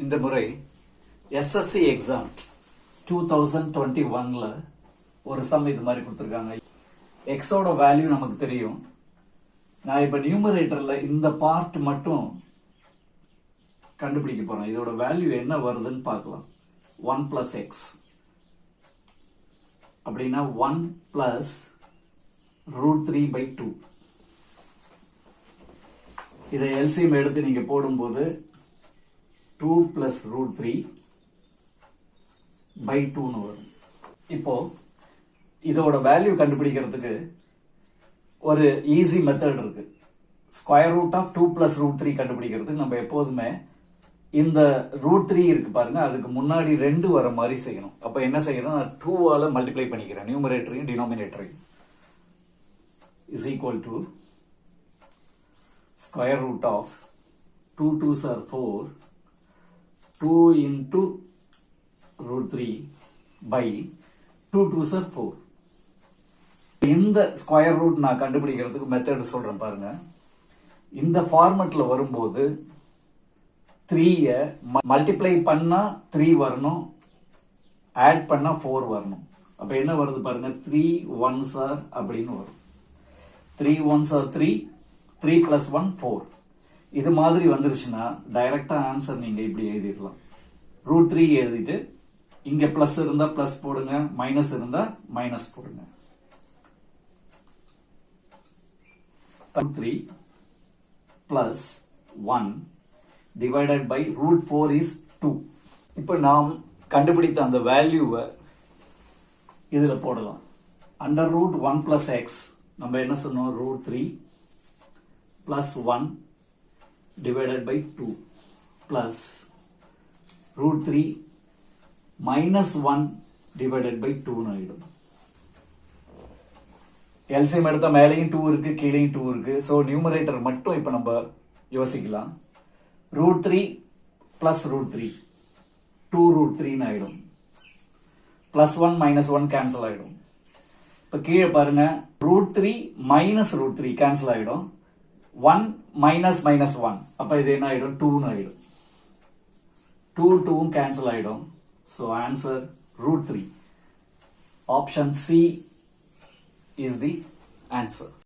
இந்த முறை SSC exam 2021ல ஒரு சம் இது மாதிரி கொடுத்துருக்காங்க. எக்ஸோட வேல்யூ நமக்கு தெரியும். நான் இப்ப நியூமரேட்டர்ல இந்த பார்ட் மட்டும் கண்டுபிடிக்க போறேன். இதோட வேல்யூ என்ன வருதுன்னு பார்க்கலாம். 1 plus x அப்படின்னா 1 plus √3/2. இதை எல்சிஎம் எடுத்து நீங்க போடும்போது 2 plus √3/2 வரும். இப்போ இதோட வேல்யூ கண்டுபிடிக்கிறதுக்கு ஒரு ஈஸி மெத்தட் இருக்கு. ஸ்கொயர் ரூட் ஆஃப் 2 plus √3 கண்டுபிடிக்கிறதுக்கு நம்ம எப்போதுமே இந்த √3 இருக்கு பாருங்க, அதுக்கு முன்னாடி 2 வர மாதிரி செய்யணும். அப்ப என்ன செய்யணும், நான் 2ஆல மல்டிப்ளை பண்ணிக்கிறேன். நியூமரேட்டரையும் டினாமினேட்டரையும். Is equal to square root of 2 2s are 4, 2 into √3 by 2 2s are 4. இந்த ஸ்கொயர் ரூட் நான் கண்டுபிடிக்கிறதுக்கு மெத்தட் சொல்றேன் பாருங்க. இந்த ஃபார்மட்ல வரும்போது 3 மல்டிப்ளை பண்ணா 3 வரணும், ஆட் பண்ணா 4 வரணும். அப்ப என்ன வருது பாருங்க, 3 1s are அப்படின்னு வரும். 3 1s are 3, 3 plus 1 4. இது மாதிரி வந்துருச்சுன்னா டைரக்டா ஆன்சர் நீங்க இப்படி எழுதிடலாம். √3 எழுதிட்டு இங்க பிளஸ் இருந்தா பிளஸ் போடுங்க, மைனஸ் இருந்தா மைனஸ் போடுங்க. 3 plus 1 divided by √4 is 2. இப்போ நாம் கண்டுபிடித்த அந்த வேல்யூவை இதுல போடலாம். அண்டர் ரூட் 1 plus x நம்ம என்ன சொன்னோம், √3 plus 1 divided by 2 plus √3 minus 1 divided by 2 ஆயிடும். எல்சிஎம் எடுத்த மேலேயும் 2 இருக்கு, கீழேயும் 2 இருக்கு. சோ நியூமரேட்டர் மட்டும் இப்ப நம்ம யோசிக்கலாம். √3 plus √3 2√3 ஆயிடும். plus 1 minus 1 கேன்சல் ஆயிடும். இப்ப கீழே பாருங்க, √3 minus √3 கேன்சல் ஆயிடும். 1 minus minus 1, அப்ப இது என்ன ஆயிடும், 2 ஆயிடும். 2 2 கேன்சல் ஆயிடும். So answer √3. Option C is the answer.